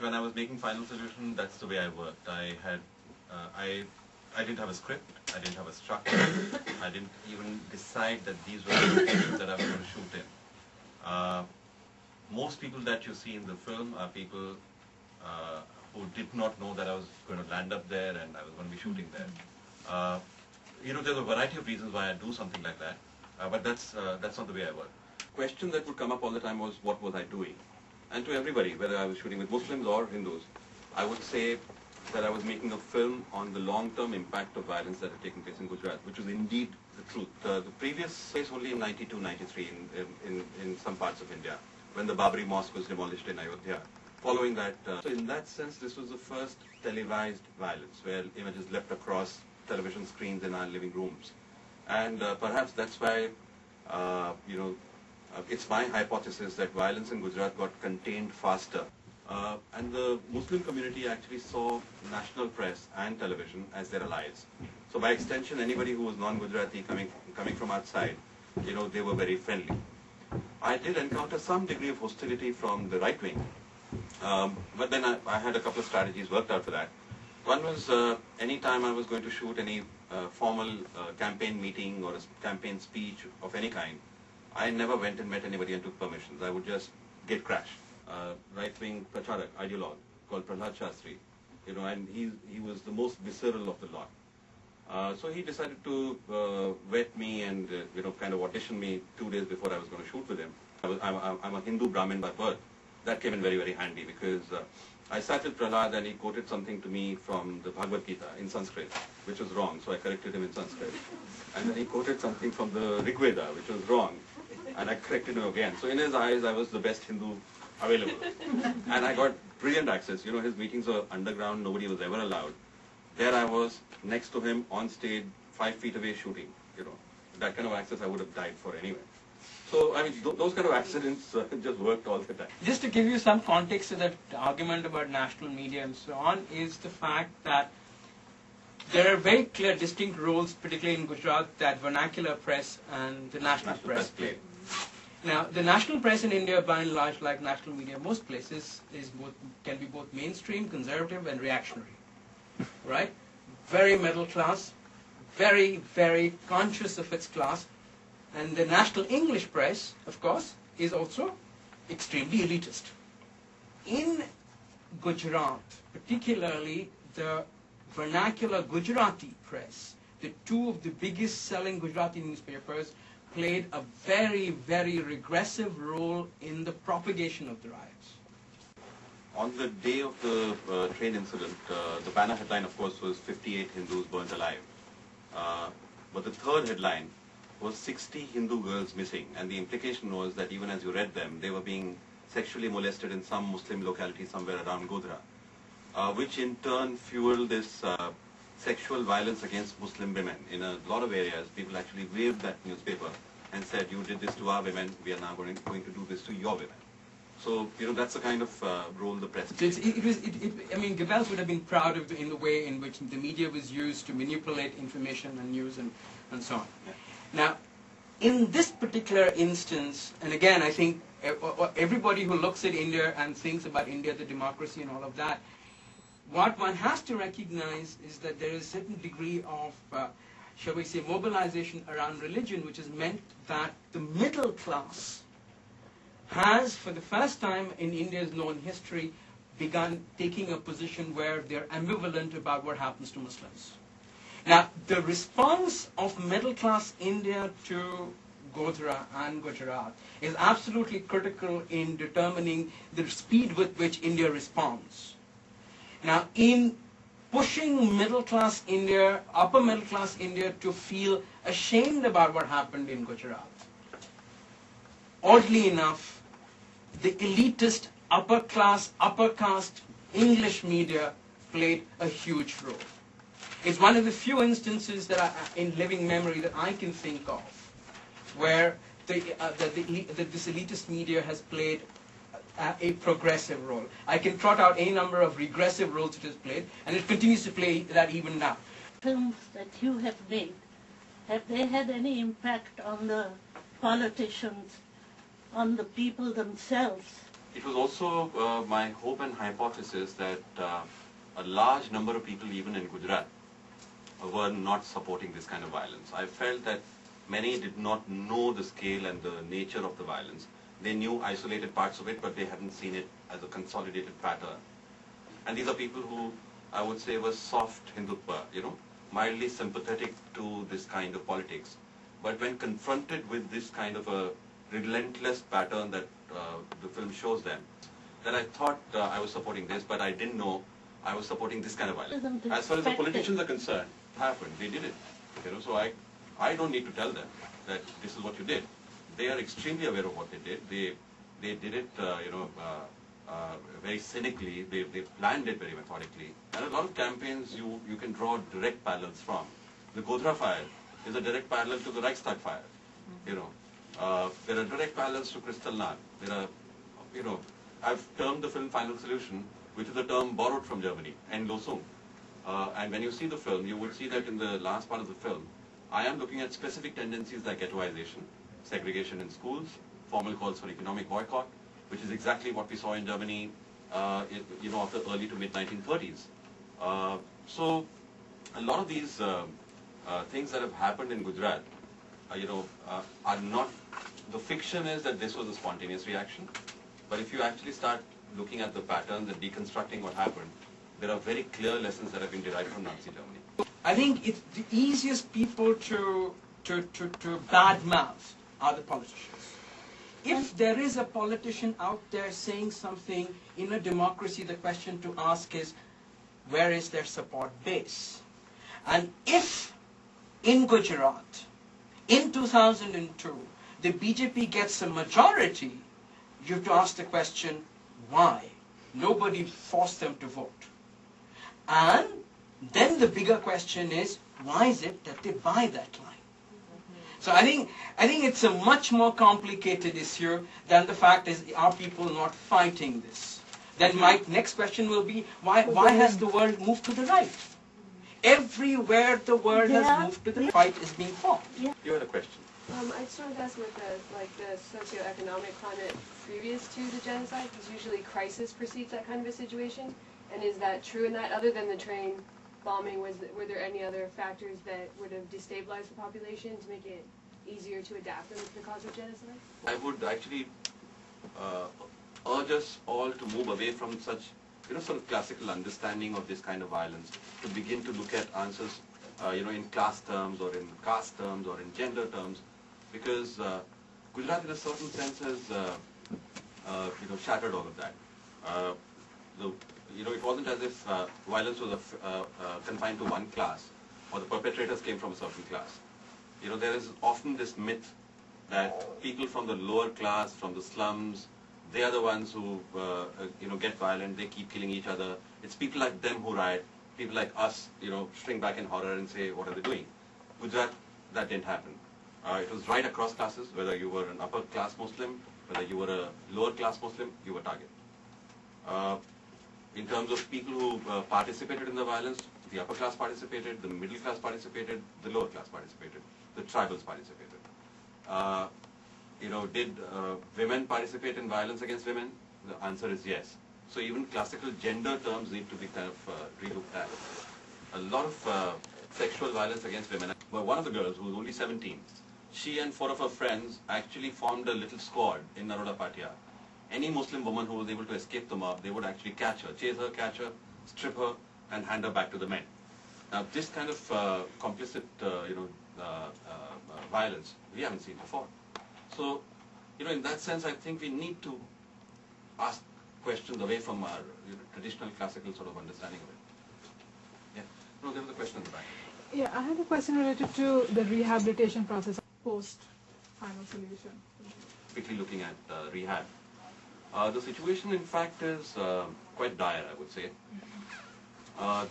When I was making Final Solution, that's the way I worked. I didn't have a script, I didn't have a structure, I didn't even decide that these were the locations that I was going to shoot in. Most people that you see in the film are people who did not know that I was going to land up there and I was going to be shooting there. There's a variety of reasons why I do something like that, but that's not the way I work. Question that would come up all the time was, what was I doing? And to everybody, whether I was shooting with Muslims or Hindus, I would say that I was making a film on the long-term impact of violence that had taken place in Gujarat, which was indeed the truth. The previous case only in 92, 93 in some parts of India, when the Babri Mosque was demolished in Ayodhya. Following that, so in that sense, this was the first televised violence, where images leapt across television screens in our living rooms. And perhaps that's why, it's my hypothesis that violence in Gujarat got contained faster. And the Muslim community actually saw national press and television as their allies. So by extension, anybody who was non-Gujarati coming from outside, they were very friendly. I did encounter some degree of hostility from the right wing, but then I had a couple of strategies worked out for that. One was any time I was going to shoot any formal campaign meeting or a campaign speech of any kind, I never went and met anybody and took permissions. I would just get crashed. Right-wing pracharak, ideologue, called Prahlad Shastri, and he was the most visceral of the lot. So he decided to vet me and kind of audition me 2 days before I was going to shoot with him. I'm a Hindu Brahmin by birth. That came in very, very handy because I sat with Prahlad and he quoted something to me from the Bhagavad Gita in Sanskrit, which was wrong, so I corrected him in Sanskrit. And then he quoted something from the Rig Veda, which was wrong, and I corrected him again. So in his eyes, I was the best Hindu available. And I got brilliant access. His meetings were underground, nobody was ever allowed. There I was, next to him, on stage, 5 feet away shooting. That kind of access I would have died for anyway. So, I mean, those kind of accidents just worked all the time. Just to give you some context to that argument about national media and so on, is the fact that there are very clear distinct roles, particularly in Gujarat, that vernacular press and the national press play. Now, the national press in India, by and large, like national media in most places, can be both mainstream, conservative, and reactionary. Right? Very middle class, very, very conscious of its class. And the national English press, of course, is also extremely elitist. In Gujarat, particularly the vernacular Gujarati press, the two of the biggest selling Gujarati newspapers, played a very, very regressive role in the propagation of the riots. On the day of the train incident, the banner headline, of course, was 58 Hindus burnt alive. But the third headline was 60 Hindu girls missing. And the implication was that even as you read them, they were being sexually molested in some Muslim locality somewhere around Godhra, which in turn fueled this sexual violence against Muslim women. In a lot of areas, people actually waved that newspaper and said, you did this to our women, we are now going to do this to your women. So, that's the kind of role the press played. I mean, Goebbels would have been proud of in the way in which the media was used to manipulate information and news and so on. Yeah. Now, in this particular instance, and again, I think everybody who looks at India and thinks about India, the democracy and all of that, what one has to recognize is that there is a certain degree of, shall we say, mobilization around religion, which has meant that the middle class has, for the first time in India's known history, begun taking a position where they're ambivalent about what happens to Muslims. Now, the response of middle class India to Godhra and Gujarat is absolutely critical in determining the speed with which India responds. Now, in pushing middle class India, upper middle class India to feel ashamed about what happened in Gujarat, oddly enough, the elitist, upper class, upper caste English media played a huge role. It's one of the few instances that in living memory that I can think of where this elitist media has played a progressive role. I can trot out any number of regressive roles it has played, and it continues to play that even now. Films that you have made, have they had any impact on the politicians, on the people themselves? It was also my hope and hypothesis that a large number of people, even in Gujarat, were not supporting this kind of violence. I felt that many did not know the scale and the nature of the violence. They knew isolated parts of it, but they hadn't seen it as a consolidated pattern. And these are people who, I would say, were soft Hindutva, mildly sympathetic to this kind of politics. But when confronted with this kind of a relentless pattern that the film shows them, then I thought I was supporting this, but I didn't know I was supporting this kind of violence. As far as the politicians are concerned, it happened. They did it. So I don't need to tell them that this is what you did. They are extremely aware of what they did. They did it, very cynically. They planned it very methodically. And a lot of campaigns you can draw direct parallels from. The Godhra fire is a direct parallel to the Reichstag fire. There are direct parallels to Kristallnacht. There are, I've termed the film Final Solution, which is a term borrowed from Germany, Endlosung. And when you see the film, you would see that in the last part of the film, I am looking at specific tendencies like ghettoization, segregation in schools, formal calls for economic boycott, which is exactly what we saw in Germany, of the early to mid 1930s. So a lot of these things that have happened in Gujarat, are not. The fiction is that this was a spontaneous reaction, but if you actually start looking at the patterns and deconstructing what happened, there are very clear lessons that have been derived from Nazi Germany. I think it's the easiest people to badmouth are the politicians. If there is a politician out there saying something in a democracy, the question to ask is, where is their support base? And if in Gujarat, in 2002, the BJP gets a majority, you have to ask the question, why? Nobody forced them to vote. And then the bigger question is, why is it that they buy that line? So I think it's a much more complicated issue than the fact is, are people not fighting this? Then my next question will be, why has the world moved to the right? Everywhere the world has moved to the right, fight is being fought. You had a question. I just wanted to ask what the socioeconomic climate previous to the genocide, because usually crisis precedes that kind of a situation. And is that true in that, other than the train bombing, were there any other factors that would have destabilized the population to make it easier to adapt them to the cause of genocide? I would actually urge us all to move away from such, sort of classical understanding of this kind of violence, to begin to look at answers, in class terms or in caste terms or in gender terms, because Gujarat in a certain sense has, shattered all of that. It wasn't as if violence was confined to one class, or the perpetrators came from a certain class. There is often this myth that people from the lower class, from the slums, they are the ones who, get violent, they keep killing each other. It's people like them who riot, people like us, shrink back in horror and say, what are they doing? Gujarat, that didn't happen. It was right across classes, whether you were an upper class Muslim, whether you were a lower class Muslim, you were target. In terms of people who participated in the violence, the upper class participated, the middle class participated, the lower class participated, the tribals participated. Did women participate in violence against women? The answer is yes. So even classical gender terms need to be kind of relooked at. A lot of sexual violence against women. Well, one of the girls, who was only 17, she and 4 of her friends actually formed a little squad in Naroda Patia. Any Muslim woman who was able to escape the mob, they would actually catch her, chase her, catch her, strip her, and hand her back to the men. Now, this kind of complicit, violence, we haven't seen before. So, in that sense, I think we need to ask questions away from our traditional classical sort of understanding of it. Yeah. No, there was a question in the back. Yeah, I had a question related to the rehabilitation process post-Final Solution. Quickly looking at rehab. The situation, in fact, is quite dire, I would say.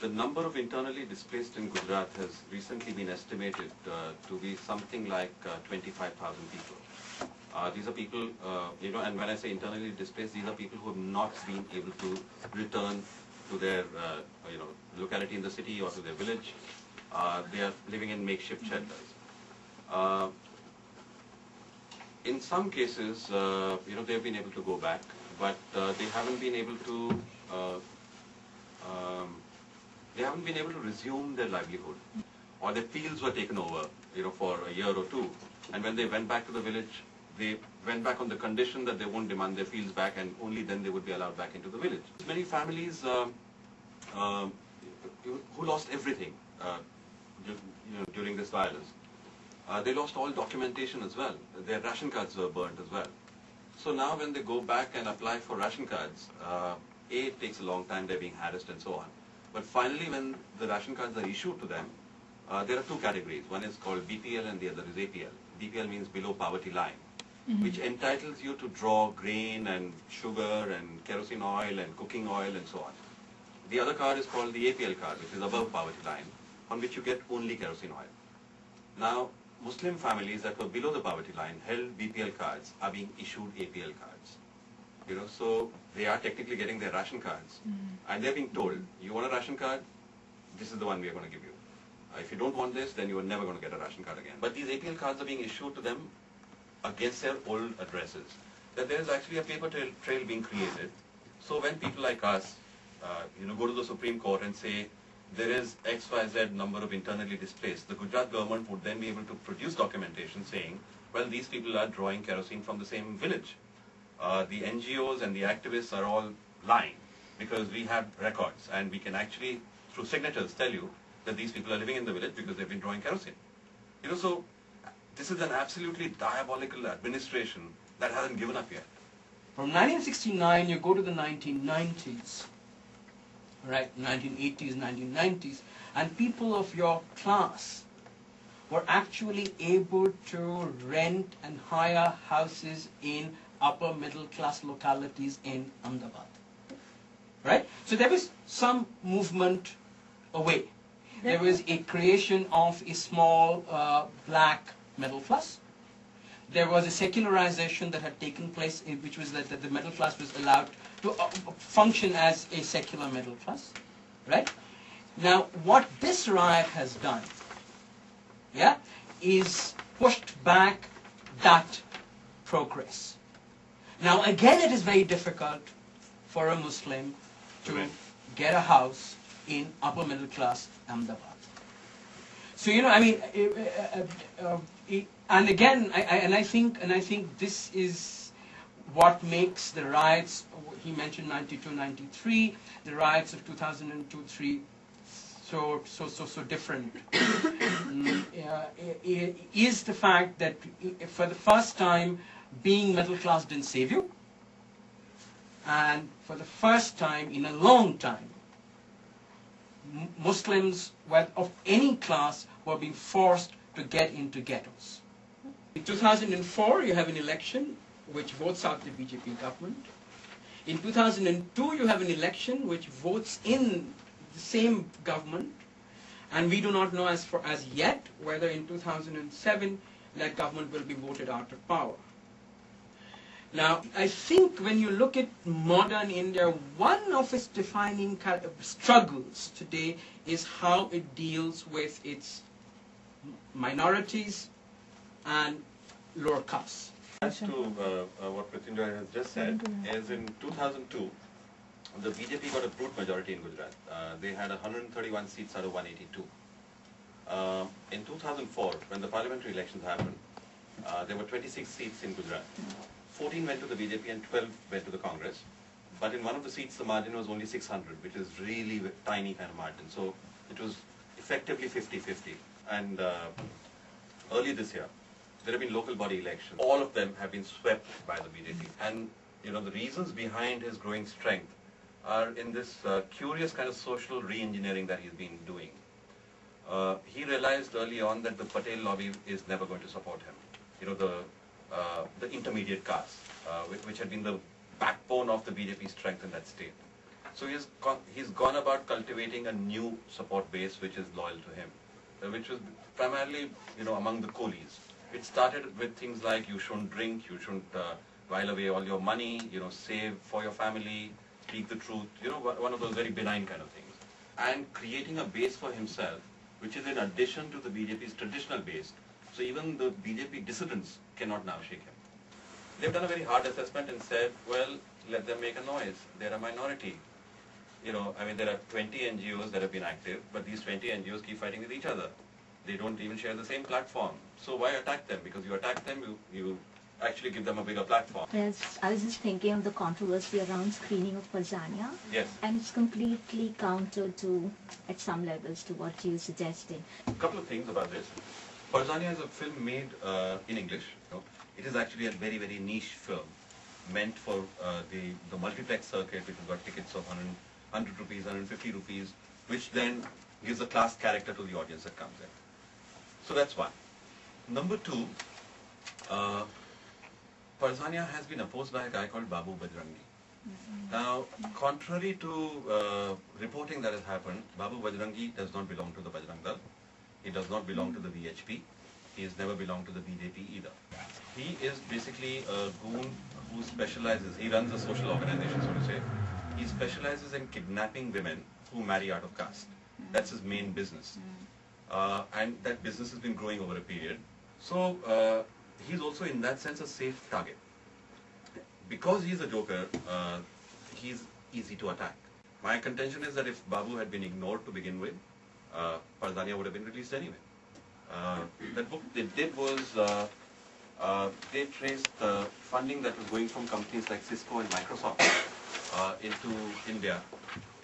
The number of internally displaced in Gujarat has recently been estimated to be something like 25,000 people. These are people, and when I say internally displaced, these are people who have not been able to return to their, locality in the city or to their village. They are living in makeshift shelters. In some cases, they've been able to go back, but they haven't been able to resume their livelihood, or their fields were taken over, for a year or two, and when they went back to the village, they went back on the condition that they won't demand their fields back, and only then they would be allowed back into the village. Many families who lost everything during this violence. They lost all documentation as well. Their ration cards were burnt as well. So now when they go back and apply for ration cards, it takes a long time, they're being harassed and so on. But finally when the ration cards are issued to them, there are two categories. One is called BPL and the other is APL. BPL means below poverty line, which entitles you to draw grain and sugar and kerosene oil and cooking oil and so on. The other card is called the APL card, which is above poverty line, on which you get only kerosene oil. Now, Muslim families that were below the poverty line held BPL cards are being issued APL cards. So they are technically getting their ration cards, and they're being told, you want a ration card? This is the one we are going to give you. If you don't want this, then you are never going to get a ration card again. But these APL cards are being issued to them against their old addresses. That there is actually a paper trail being created. So when people like us, go to the Supreme Court and say, there is XYZ number of internally displaced, the Gujarat government would then be able to produce documentation saying, well, these people are drawing kerosene from the same village. The NGOs and the activists are all lying because we have records and we can actually, through signatures, tell you that these people are living in the village because they've been drawing kerosene. So this is an absolutely diabolical administration that hasn't given up yet. From 1969, you go to the 1990s. Right, 1980s, 1990s, and people of your class were actually able to rent and hire houses in upper middle class localities in Ahmedabad. Right? So there was some movement away. There was a creation of a small black middle class. There was a secularization that had taken place, which was that the middle class was allowed to function as a secular middle class, right? Now, what this riot has done, is pushed back that progress. Now, again, it is very difficult for a Muslim to get a house in upper middle class Ahmedabad. So, and again, I think this is what makes the riots, he mentioned 92, 93, the riots of 2002, 3, so different. Is the fact that for the first time, being middle class didn't save you, and for the first time in a long time, Muslims of any class were being forced to get into ghettos. In 2004, you have an election which votes out the BJP government. In 2002, you have an election which votes in the same government, and we do not know as yet whether in 2007 that government will be voted out of power. Now, I think when you look at modern India, one of its defining struggles today is how it deals with its minorities and lower castes. As to what Mrityunjay has just said, is in 2002, the BJP got a brute majority in Gujarat. They had 131 seats out of 182. In 2004, when the parliamentary elections happened, there were 26 seats in Gujarat. 14 went to the BJP and 12 went to the Congress. But in one of the seats, the margin was only 600, which is really a tiny kind of margin. So it was effectively 50-50. And early this year, there have been local body elections. All of them have been swept by the BJP. And the reasons behind his growing strength are in this curious kind of social re-engineering that he's been doing. He realized early on that the Patel lobby is never going to support him. The intermediate caste, which had been the backbone of the BJP strength in that state. So he's gone about cultivating a new support base which is loyal to him, which was primarily among the coolies. It started with things like you shouldn't drink, you shouldn't while away all your money, save for your family, speak the truth, one of those very benign kind of things. And creating a base for himself, which is in addition to the BJP's traditional base. So even the BJP dissidents cannot now shake him. They've done a very hard assessment and said, well, let them make a noise. They're a minority. You know, I mean, there are 20 NGOs that have been active, but these 20 NGOs keep fighting with each other. They don't even share the same platform. So why attack them? Because you attack them, you actually give them a bigger platform. Yes, I was just thinking of the controversy around screening of Parzania. Yes. And it's completely counter to, at some levels, to what you're suggesting. A couple of things about this. Parzania is a film made in English. You know. It is actually a very, very niche film meant for the multiplex circuit, which has got tickets of 100 rupees, 150 rupees, which then gives a class character to the audience that comes in. So that's one. Number two, Parzania has been opposed by a guy called Babu Bajrangi. Now, contrary to reporting that has happened, Babu Bajrangi does not belong to the Bajrang Dal. He does not belong to the VHP. He has never belonged to the BJP either. He is basically a goon who specializes, he runs a social organization, so to say. He specializes in kidnapping women who marry out of caste. That's his main business. And that business has been growing over a period. So he's also in that sense a safe target. Because he's a joker, he's easy to attack. My contention is that if Babu had been ignored to begin with, Parzania would have been released anyway. That book they did was, they traced the funding that was going from companies like Cisco and Microsoft into India,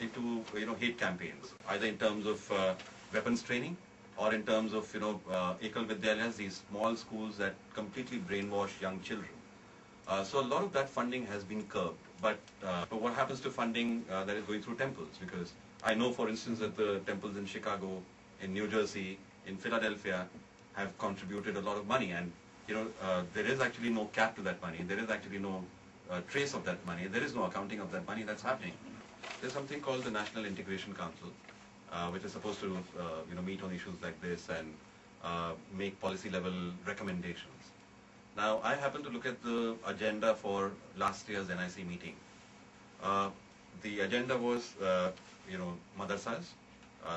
into hate campaigns, either in terms of weapons training or in terms of Ekal Vidyalayas, these small schools that completely brainwash young children. So a lot of that funding has been curbed. But what happens to funding that is going through temples? Because I know, for instance, that the temples in Chicago, in New Jersey, in Philadelphia have contributed a lot of money, and there is actually no cap to that money. There is actually no trace of that money. There is no accounting of that money that's happening. There's something called the National Integration Council, which is supposed to meet on issues like this and make policy level recommendations. Now, I happen to look at the agenda for last year's NIC meeting. The agenda was, madrasas,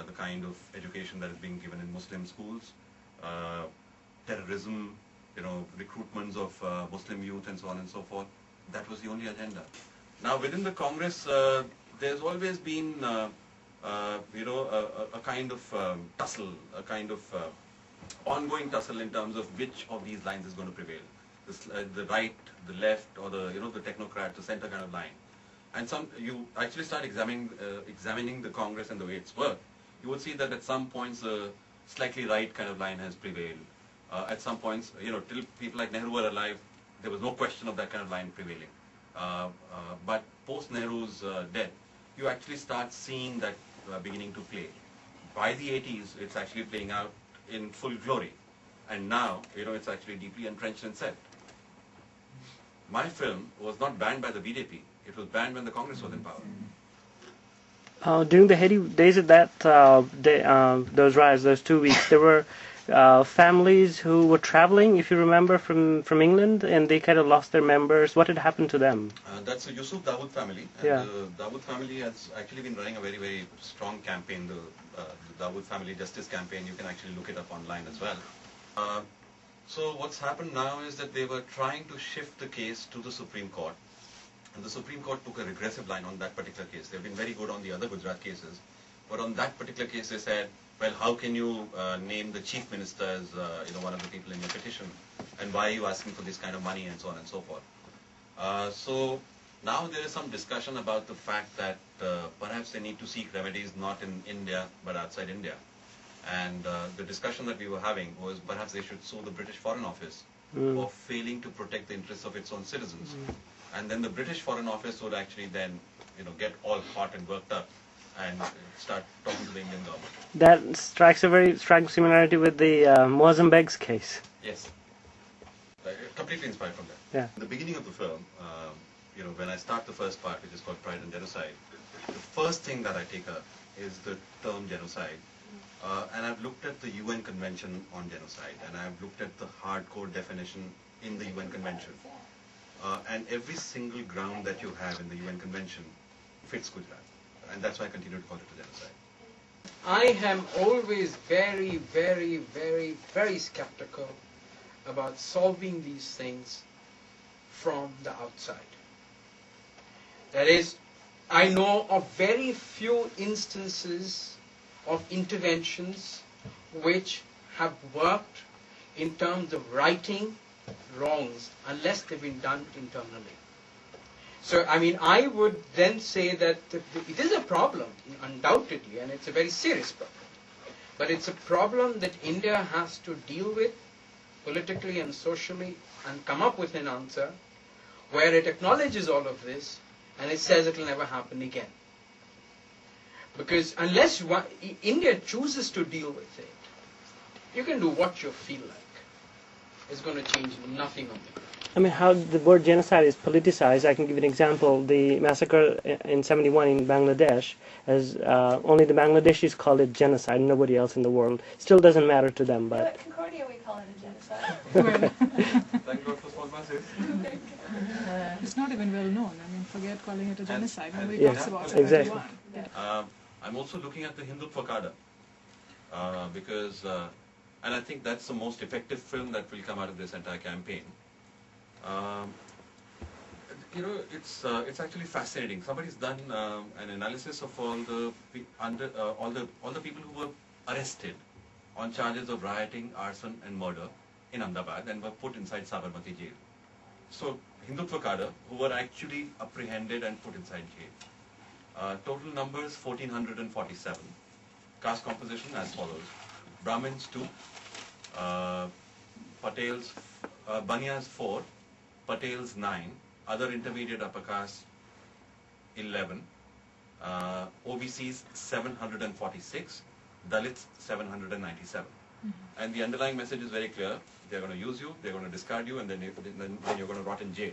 the kind of education that is being given in Muslim schools, terrorism, recruitments of Muslim youth and so on and so forth. That was the only agenda. Now, within the Congress, there's always been, a kind of tussle, a kind of ongoing tussle in terms of which of these lines is going to prevail. The right, the left, or the the technocrat, the center kind of line. And you actually start examining the Congress and the way it's worked. You would see that at some points a slightly right kind of line has prevailed. At some points, till people like Nehru were alive, there was no question of that kind of line prevailing. But post Nehru's death, you actually start seeing that beginning to play. By the 80s, it's actually playing out in full glory. And now, it's actually deeply entrenched and set. My film was not banned by the BJP. It was banned when the Congress was in power. During the heady days of that, those riots, those 2 weeks, there were families who were traveling, if you remember, from England, and they kind of lost their members. What had happened to them? That's the Yusuf Dawood family. And yeah. The Dawood family has actually been running a very, very strong campaign, the Dawood Family Justice Campaign. You can actually look it up online as well. So what's happened now is that they were trying to shift the case to the Supreme Court. And the Supreme Court took a regressive line on that particular case. They've been very good on the other Gujarat cases. But on that particular case, they said, well, how can you name the chief minister as one of the people in your petition? And why are you asking for this kind of money and so on and so forth? So now there is some discussion about the fact that perhaps they need to seek remedies not in India but outside India. And the discussion that we were having was perhaps they should sue the British Foreign Office for failing to protect the interests of its own citizens. And then the British Foreign Office would actually then, get all hot and worked up and start talking to the Indian government. That strikes a very striking similarity with the Mozambique's case. Yes. Completely inspired from that. Yeah. In the beginning of the film, when I start the first part, which is called Pride and Genocide, the first thing that I take up is the term genocide. And I've looked at the UN Convention on Genocide, and I've looked at the hardcore definition in the UN Convention. And every single ground that you have in the UN Convention fits Gujarat. And that's why I continue to call it a genocide. I am always very, very, very, very skeptical about solving these things from the outside. That is, I know of very few instances of interventions which have worked in terms of righting wrongs unless they've been done internally. So, I mean, I would then say that it is a problem, undoubtedly, and it's a very serious problem. But it's a problem that India has to deal with politically and socially and come up with an answer where it acknowledges all of this and it says it will never happen again. Because unless India chooses to deal with it, you can do what you feel like. It's going to change nothing on the ground. I mean, how the word genocide is politicized. I can give you an example. The massacre in 71 in Bangladesh, as only the Bangladeshis call it genocide, nobody else in the world. Still doesn't matter to them, but... At Concordia we call it a genocide. Thank God for small masses. It's not even well known. I mean, forget calling it a genocide. Nobody yeah, talks about exactly. it. I'm also looking at the Hindutva Kada because, and I think that's the most effective film that will come out of this entire campaign. You know, it's actually fascinating. Somebody's done an analysis of all the people who were arrested on charges of rioting, arson, and murder in Ahmedabad and were put inside Sabarmati jail. So Hindutva Kada, who were actually apprehended and put inside jail. Total numbers 1447. Caste composition as follows: Brahmins 2, Patels, Baniyas 4. Patels 9, other intermediate upper caste 11, OBCs 746, Dalits 797. And the underlying message is very clear: they're going to use you, they're going to discard you, and then you're going to rot in jail.